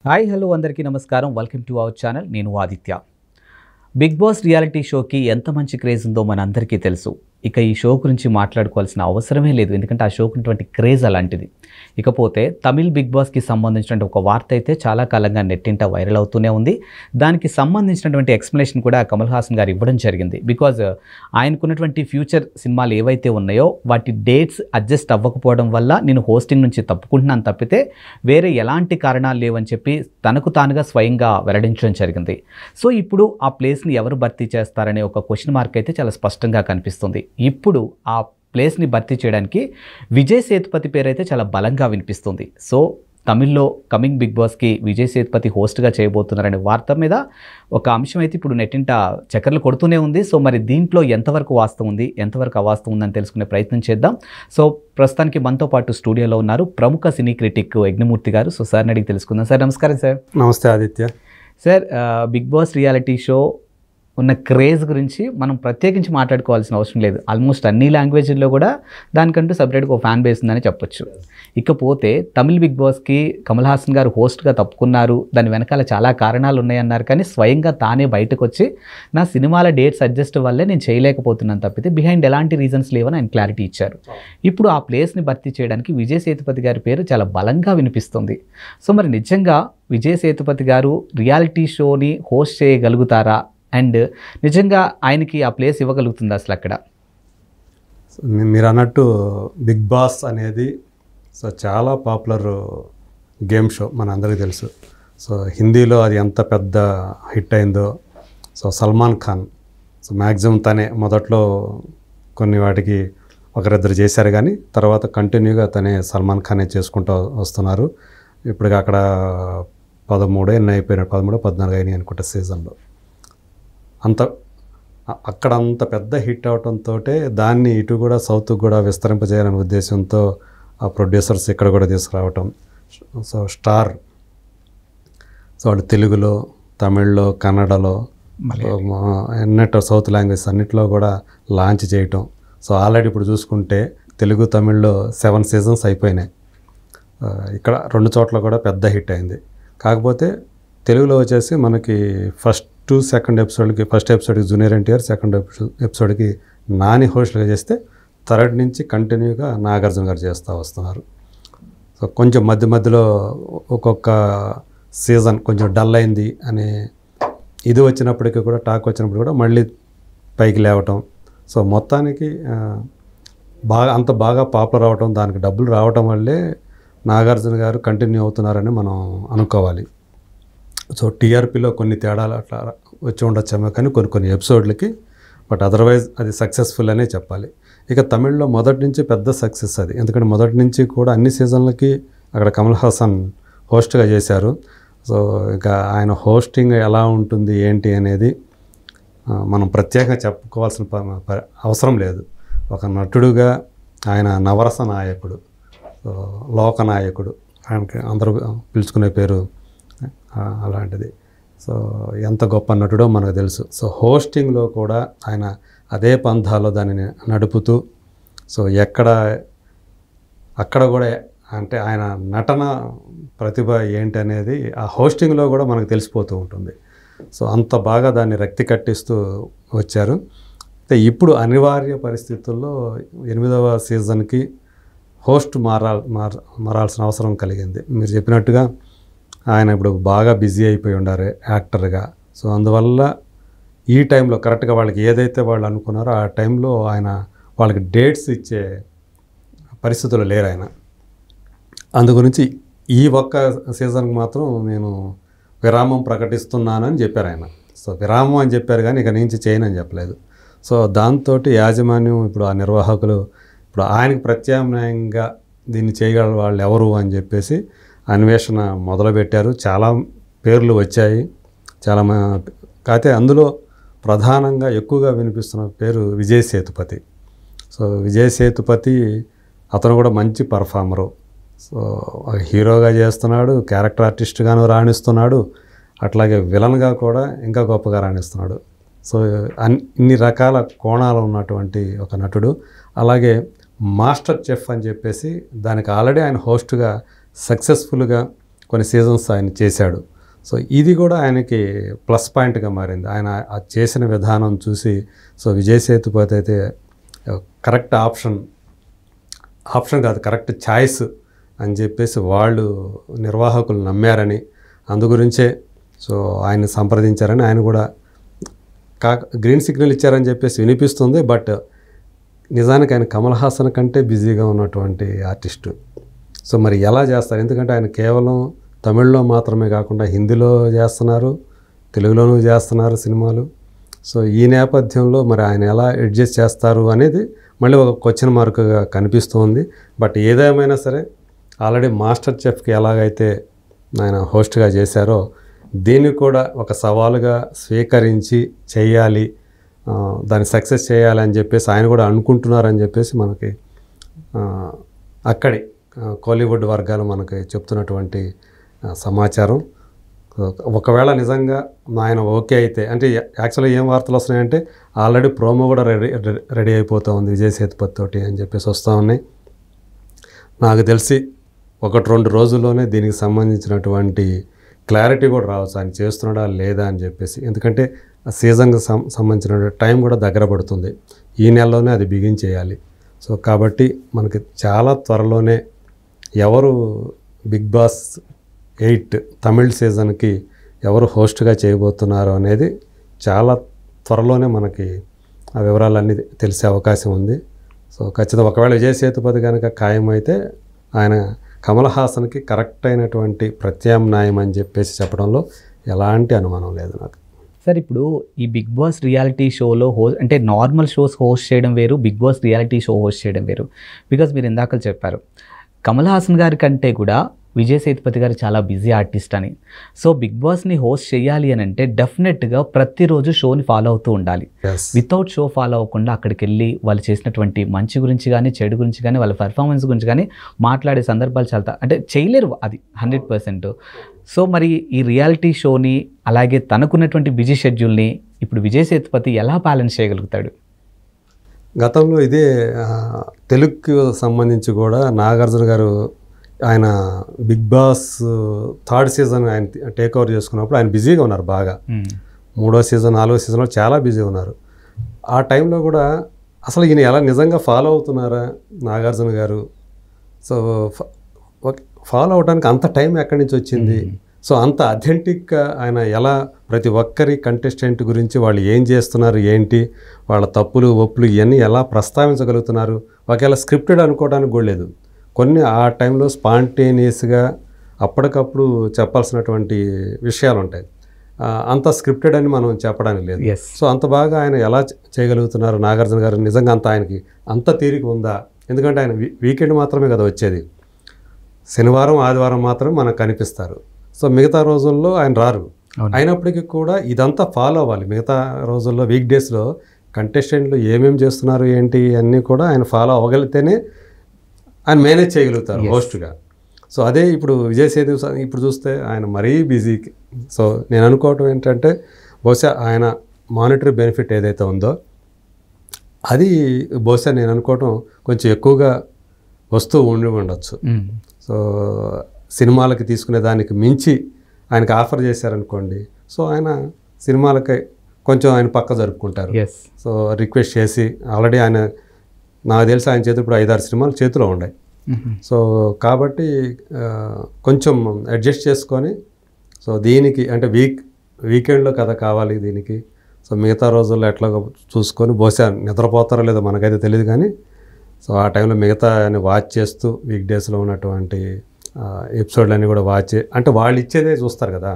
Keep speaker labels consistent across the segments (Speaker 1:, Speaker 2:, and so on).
Speaker 1: Hi hello అందరికీ నమస్కారం. Welcome to our channel. నేను ఆదిత్య. బిగ్ బాస్ రియాలిటీ షోకి ఎంత మంచి క్రేజ్ ఉందో మనందరికీ తెలుసు. ఇక ఈ షో గురించి మాట్లాడుకోవాల్సిన అవసరమే లేదు, ఎందుకంటే ఆ షోకి ఉన్నటువంటి క్రేజ్ అలాంటిది. ఇకపోతే తమిళ్ బిగ్ బాస్కి సంబంధించినటువంటి ఒక వార్త అయితే చాలా కాలంగా నెట్టింట వైరల్ అవుతూనే ఉంది. దానికి సంబంధించినటువంటి ఎక్స్ప్లెనేషన్ కూడా కమల్ హాసన్ గారు ఇవ్వడం జరిగింది. బికాజ్ ఆయనకున్నటువంటి ఫ్యూచర్ సినిమాలు ఏవైతే ఉన్నాయో వాటి డేట్స్ అడ్జస్ట్ అవ్వకపోవడం వల్ల నేను హోస్టింగ్ నుంచి తప్పుకుంటున్నాను తప్పితే వేరే ఎలాంటి కారణాలు లేవని చెప్పి తనకు తానుగా స్వయంగా వెల్లడించడం జరిగింది. సో ఇప్పుడు ఆ ప్లేస్ని ఎవరు భర్తీ చేస్తారనే ఒక క్వశ్చన్ మార్క్ అయితే చాలా స్పష్టంగా కనిపిస్తుంది. ఇప్పుడు ఆ ప్లేస్ని భర్తీ చేయడానికి విజయ్ సేతుపతి పేరు అయితే చాలా బలంగా వినిపిస్తుంది. సో తమిళ్లో కమింగ్ బిగ్ బాస్కి విజయ్ సేతుపతి హోస్ట్గా చేయబోతున్నారనే వార్త మీద ఒక అంశం అయితే ఇప్పుడు నెట్టింట చక్కర్లు కొడుతూనే ఉంది. సో మరి దీంట్లో ఎంతవరకు వాస్తవం ఉంది, ఎంతవరకు అవాస్తవం ఉందని తెలుసుకునే ప్రయత్నం చేద్దాం. సో ప్రస్తుతానికి మనతో పాటు స్టూడియోలో ఉన్నారు ప్రముఖ సినీ క్రిటిక్ యజ్ఞమూర్తి గారు. సో సార్ని అడిగి తెలుసుకుందాం. సార్ నమస్కారం. సార్
Speaker 2: నమస్తే Aditya.
Speaker 1: Sir, Bigg Boss reality show ఉన్న క్రేజ్ గురించి మనం ప్రత్యేకించి మాట్లాడుకోవాల్సిన అవసరం లేదు. ఆల్మోస్ట్ అన్ని లాంగ్వేజ్ల్లో కూడా దానికంటూ సపరేట్గా ఒక ఫ్యాన్ బేస్ ఉందని చెప్పొచ్చు. ఇకపోతే తమిళ్ బిగ్ బాస్కి కమల్ హాసన్ గారు హోస్ట్గా తప్పుకున్నారు, దాని వెనకాల చాలా కారణాలు ఉన్నాయన్నారు. కానీ స్వయంగా తానే బయటకు వచ్చి నా సినిమాల డేట్స్ అడ్జస్ట్ వల్లే నేను చేయలేకపోతున్నాను తప్పితే బిహైండ్ ఎలాంటి రీజన్స్ లేవని ఆయన క్లారిటీ ఇచ్చారు. ఇప్పుడు ఆ ప్లేస్ని భర్తీ చేయడానికి విజయ్ సేతుపతి గారి పేరు చాలా బలంగా వినిపిస్తుంది. సో మరి నిజంగా విజయ్ సేతుపతి గారు రియాలిటీ షోని హోస్ట్ చేయగలుగుతారా? అండ్ నిజంగా ఆయనకి ఆ ప్లేస్ ఇవ్వగలుగుతుంది అసలు అక్కడ?
Speaker 2: మీరు అన్నట్టు బిగ్ బాస్ అనేది చాలా పాపులర్ గేమ్ షో, మన అందరికీ తెలుసు. సో హిందీలో అది ఎంత పెద్ద హిట్ అయిందో. సో సల్మాన్ ఖాన్ మ్యాక్సిమం తనే మొదట్లో కొన్ని వాటికి ఒకరిద్దరు చేశారు, కానీ తర్వాత కంటిన్యూగా తనే సల్మాన్ ఖానే చేసుకుంటూ వస్తున్నారు. ఇప్పుడు అక్కడ 13 ఎన్ని అయిపోయినాయి, 13, 14 అయినాయి అనుకుంటా సీజన్లో. అక్కడ అంత పెద్ద హిట్ అవడంతో దాన్ని ఇటు కూడా సౌత్కి కూడా విస్తరింపజేయాలనే ఉద్దేశంతో ఆ ప్రొడ్యూసర్స్ ఇక్కడ కూడా తీసుకురావటం. సో స్టార్ వాళ్ళు తెలుగులో, తమిళ్లో, కన్నడలో, అన్నిట్లో సౌత్ లాంగ్వేజ్ అన్నిట్లో కూడా లాంచ్ చేయటం. సో ఆల్రెడీ ఇప్పుడు చూసుకుంటే తెలుగు, తమిళ్లో 7 సీజన్స్ అయిపోయినాయి. ఇక్కడ 2 చోట్ల కూడా పెద్ద హిట్ అయింది. కాకపోతే తెలుగులో వచ్చేసి మనకి ఫస్ట్ ఎపిసోడ్కి జూనియర్ ఎన్టీఆర్, సెకండ్ ఎపిసోడ్కి నాని హోస్ట్గా చేస్తే థర్డ్ నుంచి కంటిన్యూగా నాగార్జున గారు చేస్తూ వస్తున్నారు. సో కొంచెం మధ్యలో ఒక్కొక్క సీజన్ కొంచెం డల్ అయింది అనే ఇది వచ్చినప్పటికీ కూడా, టాక్ వచ్చినప్పుడు కూడా మళ్ళీ పైకి లేవటం. సో మొత్తానికి అంత బాగా పాపులర్ అవటం, దానికి డబ్బులు రావటం వల్లే నాగార్జున గారు కంటిన్యూ అవుతున్నారని మనం అనుకోవాలి. సో టీఆర్పీలో కొన్ని తేడాలు అట్లా వచ్చి ఉండొచ్చేమో కానీ కొన్ని ఎపిసోడ్లకి, బట్ అదర్వైజ్ అది సక్సెస్ఫుల్ అనే చెప్పాలి. ఇక తమిళ్లో మొదటి నుంచి పెద్ద సక్సెస్ అది, ఎందుకంటే మొదటి నుంచి కూడా అన్ని సీజన్లకి అక్కడ కమల్ హాసన్ హోస్ట్గా చేశారు. సో ఇక ఆయన హోస్టింగ్ ఎలా ఉంటుంది ఏంటి అనేది మనం ప్రత్యేకంగా చెప్పుకోవాల్సిన అవసరం లేదు. ఒక నటుడుగా ఆయన నవరస నాయకుడు, లోకనాయకుడు, ఆయనకి అందరూ పిలుచుకునే పేరు అలాంటిది. సో ఎంత గొప్ప నటుడో మనకు తెలుసు. సో హోస్టింగ్లో కూడా ఆయన అదే పంథాలో దానిని నడుపుతూ, సో అక్కడ కూడా అంటే ఆయన నటన ప్రతిభ ఏంటి అనేది ఆ హోస్టింగ్లో కూడా మనకు తెలిసిపోతూ ఉంటుంది. సో అంత బాగా దాన్ని రక్తి కట్టిస్తూ వచ్చారు. అయితే ఇప్పుడు అనివార్య పరిస్థితుల్లో 8వ సీజన్కి హోస్ట్ మారాల్సిన అవసరం కలిగింది. మీరు చెప్పినట్టుగా ఆయన ఇప్పుడు బాగా బిజీ అయిపోయి ఉండారు యాక్టర్గా. సో అందువల్ల ఈ టైంలో కరెక్ట్గా వాళ్ళకి ఏదైతే వాళ్ళు అనుకున్నారో ఆ టైంలో ఆయన వాళ్ళకి డేట్స్ ఇచ్చే పరిస్థితులు లేరు ఆయన. అందుగురించి ఈ ఒక్క సీజన్కి మాత్రం నేను విరామం ప్రకటిస్తున్నానని చెప్పారు ఆయన. సో విరామం అని చెప్పారు కానీ ఇక నుంచి చేయనని చెప్పలేదు. సో దాంతో యాజమాన్యం ఇప్పుడు ఆ నిర్వాహకులు ఇప్పుడు ఆయనకు ప్రత్యామ్నాయంగా దీన్ని చేయగల వాళ్ళు ఎవరు అని చెప్పేసి అన్వేషణ మొదలుపెట్టారు. చాలా పేర్లు వచ్చాయి, కాకపోతే అందులో ప్రధానంగా ఎక్కువగా వినిపిస్తున్న పేరు విజయ్ సేతుపతి. సో విజయ్ సేతుపతి అతను కూడా మంచి పర్ఫార్మరు. సో హీరోగా చేస్తున్నాడు, క్యారెక్టర్ ఆర్టిస్ట్గాను రాణిస్తున్నాడు, అట్లాగే విలన్గా కూడా ఇంకా గొప్పగా రాణిస్తున్నాడు. సో ఇన్ని రకాల కోణాలు ఉన్నటువంటి ఒక నటుడు. అలాగే మాస్టర్ చెఫ్ అని చెప్పేసి దానికి ఆల్రెడీ ఆయన హోస్ట్గా సక్సెస్ఫుల్గా కొన్ని సీజన్స్ ఆయన చేశాడు. సో ఇది కూడా ఆయనకి ప్లస్ పాయింట్గా మారింది. ఆయన ఆ చేసిన విధానం చూసి సో విజయ్ సేతుపతి అయితే కరెక్ట్ ఆప్షన్ కాదు, కరెక్ట్ ఛాయిస్ అని చెప్పేసి వాళ్ళు నిర్వాహకులు నమ్మారని, అందు గురించే సో ఆయన సంప్రదించారని, ఆయన కూడా గ్రీన్ సిగ్నల్ ఇచ్చారని చెప్పేసి వినిపిస్తుంది. బట్ నిజానికి ఆయన కమల్ హాసన్ కంటే బిజీగా ఉన్నటువంటి ఆర్టిస్టు. సో మరి ఎలా చేస్తారు? ఎందుకంటే ఆయన కేవలం తమిళ్లో మాత్రమే కాకుండా హిందీలో చేస్తున్నారు, తెలుగులోనూ చేస్తున్నారు సినిమాలు. సో ఈ నేపథ్యంలో మరి ఆయన ఎలా అడ్జస్ట్ చేస్తారు అనేది మళ్ళీ ఒక క్వశ్చన్ మార్క్గా కనిపిస్తుంది. బట్ ఏదేమైనా సరే ఆల్రెడీ మాస్టర్ చెఫ్కి ఎలాగైతే ఆయన హోస్ట్గా చేశారో దీన్ని కూడా ఒక సవాలుగా స్వీకరించి చేయాలి, దాన్ని సక్సెస్ చేయాలి అని చెప్పేసి ఆయన కూడా అనుకుంటున్నారని చెప్పేసి మనకి అక్కడి కోలీవుడ్ వర్గాలు మనకి చెప్తున్నటువంటి సమాచారం. ఒకవేళ నిజంగా ఆయన ఓకే అయితే, అంటే యాక్చువల్గా ఏం వార్తలు వస్తున్నాయంటే ఆల్రెడీ ప్రోమో కూడా రెడీ అయిపోతూ ఉంది విజయ్ సేతుపతి తోటి అని చెప్పేసి వస్తూ ఉన్నాయి. నాకు తెలిసి 1-2 రోజుల్లోనే దీనికి సంబంధించినటువంటి క్లారిటీ కూడా రావచ్చు, ఆయన చేస్తున్నాడా లేదా అని చెప్పేసి. ఎందుకంటే సీజన్కి సంబంధించిన టైం కూడా దగ్గర పడుతుంది, ఈ నెలలోనే అది బిగిన్ చేయాలి. సో కాబట్టి మనకి చాలా త్వరలోనే ఎవరు బిగ్ బాస్ 8 తమిళ్ సీజన్కి ఎవరు హోస్ట్గా చేయబోతున్నారు అనేది చాలా త్వరలోనే మనకి ఆ వివరాలన్నీ తెలిసే అవకాశం ఉంది. సో ఖచ్చితంగా ఒకవేళ విజయ్ సేతుపతి కనుక ఖాయమైతే ఆయన కమల్ హాసన్కి కరెక్ట్ అయినటువంటి ప్రత్యామ్నాయం అని చెప్పేసి చెప్పడంలో ఎలాంటి అనుమానం లేదు నాకు.
Speaker 1: సార్, ఇప్పుడు ఈ బిగ్ బాస్ రియాలిటీ షోలో అంటే నార్మల్ షోస్ హోస్ట్ చేయడం వేరు, Bigg Boss reality show host చేయడం వేరు. బికాజ్ మీరు ఇందాక చెప్పారు కమల్ హాసన్ గారి కంటే కూడా విజయ్ సేతుపతి గారు చాలా బిజీ ఆర్టిస్ట్ అని. సో బిగ్ బాస్ని హోస్ట్ చేయాలి అని అంటే డెఫినెట్గా ప్రతిరోజు షోని ఫాలో అవుతూ ఉండాలి. వితౌట్ షో ఫాలో అవ్వకుండా అక్కడికి వెళ్ళి వాళ్ళు చేసినటువంటి మంచి గురించి కానీ చెడు గురించి కానీ వాళ్ళ పర్ఫార్మెన్స్ గురించి కానీ మాట్లాడే సందర్భాలు చాలా అంటే చేయలేరు, అది 100%. సో మరి ఈ రియాలిటీ షోని అలాగే తనకున్నటువంటి బిజీ షెడ్యూల్ని ఇప్పుడు విజయ్ సేతుపతి ఎలా బ్యాలెన్స్ చేయగలుగుతాడు?
Speaker 2: గతంలో ఇదే తెలుగుకి సంబంధించి కూడా నాగార్జున గారు ఆయన బిగ్ బాస్ 3rd సీజన్ ఆయన టేక్ ఓవర్ చేసుకున్నప్పుడు ఆయన బిజీగా ఉన్నారు బాగా. 3వ సీజన్ 4వ సీజన్లో చాలా బిజీ ఉన్నారు. ఆ టైంలో కూడా అసలు ఈయన ఎలా నిజంగా ఫాలో అవుతున్నారా నాగార్జున గారు? సో ఫాలో అవడానికి అంత టైం ఎక్కడి నుంచి వచ్చింది? సో అంత అథెంటిక్గా ఆయన ఎలా ప్రతి ఒక్కరి కంటెస్టెంట్ గురించి వాళ్ళు ఏం చేస్తున్నారు, ఏంటి వాళ్ళ తప్పులు ఒప్పులు ఇవన్నీ ఎలా ప్రస్తావించగలుగుతున్నారు? ఒకవేళ స్క్రిప్టెడ్ అనుకోవడానికి కూడా లేదు. కొన్ని ఆ టైంలో స్పాంటేనియస్గా అప్పటికప్పుడు చెప్పాల్సినటువంటి విషయాలు ఉంటాయి, అంత స్క్రిప్టెడ్ అని మనం చెప్పడానికి లేదు. సో అంత బాగా ఆయన ఎలా చేయగలుగుతున్నారు నాగార్జున గారు? నిజంగా అంత ఆయనకి అంత తీరిక ఉందా? ఎందుకంటే ఆయన వీకెండ్ మాత్రమే కదా వచ్చేది, శనివారం ఆదివారం మాత్రమే మనకు కనిపిస్తారు. సో మిగతా రోజుల్లో ఆయన రారు. అయినప్పటికీ కూడా ఇదంతా ఫాలో అవ్వాలి. మిగతా రోజుల్లో వీక్ డేస్లో కంటెస్టెంట్లు ఏమేమి చేస్తున్నారు ఏంటి అన్నీ కూడా ఆయన ఫాలో అవ్వగలిగితేనే ఆయన మేనేజ్ చేయగలుగుతారు హోస్ట్గా. సో అదే ఇప్పుడు విజయ్ సేతుపతి ఇప్పుడు చూస్తే ఆయన మరీ బిజీ. సో నేను అనుకోవటం ఏంటంటే బహుశా ఆయన మానిటరీ బెనిఫిట్ ఏదైతే ఉందో అది బహుశా నేను అనుకోవటం కొంచెం ఎక్కువగా వస్తూ ఉండొచ్చు. సో సినిమాలకి తీసుకునే దానికి మించి ఆయనకు ఆఫర్ చేశారనుకోండి, సో ఆయన సినిమాలకి కొంచెం ఆయన పక్క జరుపుకుంటారు. సో రిక్వెస్ట్ చేసి ఆల్రెడీ ఆయన నాకు తెలిసి ఆయన చేతులు ఇప్పుడు 5-6 సినిమాలు చేతిలో ఉన్నాయి. సో కాబట్టి కొంచెం అడ్జస్ట్ చేసుకొని సో దీనికి అంటే వీకెండ్లో కథ కావాలి దీనికి. సో మిగతా రోజుల్లో ఎట్లాగో చూసుకొని బహుశా నిద్రపోతారో లేదో మనకైతే తెలియదు, కానీ సో ఆ టైంలో మిగతా వాచ్ చేస్తూ వీక్ డేస్లో ఉన్నటువంటి ఎపిసోడ్లన్నీ కూడా అంటే వాళ్ళు ఇచ్చేదే చూస్తారు కదా,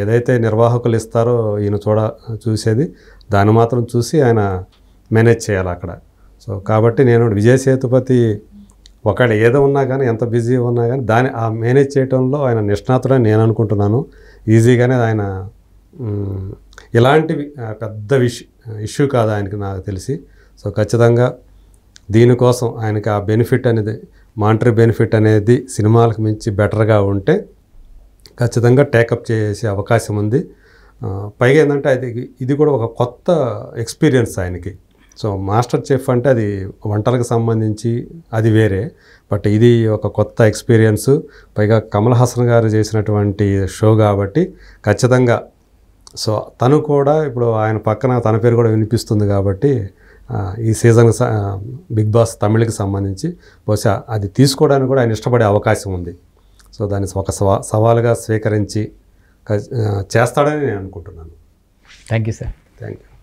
Speaker 2: ఏదైతే నిర్వాహకులు ఇస్తారో ఈయన చూసేది దాన్ని మాత్రం చూసి ఆయన మేనేజ్ చేయాలి అక్కడ. సో కాబట్టి నేను విజయ్ సేతుపతి ఒకవేళ ఏదో ఉన్నా కానీ ఎంత బిజీ ఉన్నా కానీ దాన్ని ఆ మేనేజ్ చేయడంలో ఆయన నిష్ణాతుడని నేను అనుకుంటున్నాను. ఈజీగానే ఆయన ఇలాంటివి పెద్ద ఇష్యూ కాదు ఆయనకి నాకు తెలిసి. సో ఖచ్చితంగా దీనికోసం ఆయనకి ఆ బెనిఫిట్ అనేది మానిటరీ బెనిఫిట్ అనేది సినిమాలకు మించి బెటర్గా ఉంటే ఖచ్చితంగా టేకప్ చేసే అవకాశం ఉంది. పైగా ఏంటంటే ఇది కూడా ఒక కొత్త ఎక్స్పీరియన్స్ ఆయనకి. సో మాస్టర్ చెఫ్ అంటే అది వంటలకు సంబంధించి అది వేరే, బట్ ఇది ఒక కొత్త ఎక్స్పీరియన్స్. పైగా కమల్ హాసన్ గారు చేసినటువంటి షో కాబట్టి ఖచ్చితంగా సో తను కూడా ఇప్పుడు ఆయన పక్కన తన పేరు కూడా వినిపిస్తుంది కాబట్టి ఈ సీజన్ బిగ్ బాస్ తమిళకి సంబంధించి బహుశా అది తీసుకోవడానికి కూడా ఆయన ఇష్టపడే అవకాశం ఉంది. సో దాన్ని ఒక సవాలుగా స్వీకరించి చేస్తాడని నేను అనుకుంటున్నాను.
Speaker 1: Thank you sir.
Speaker 2: Thank you.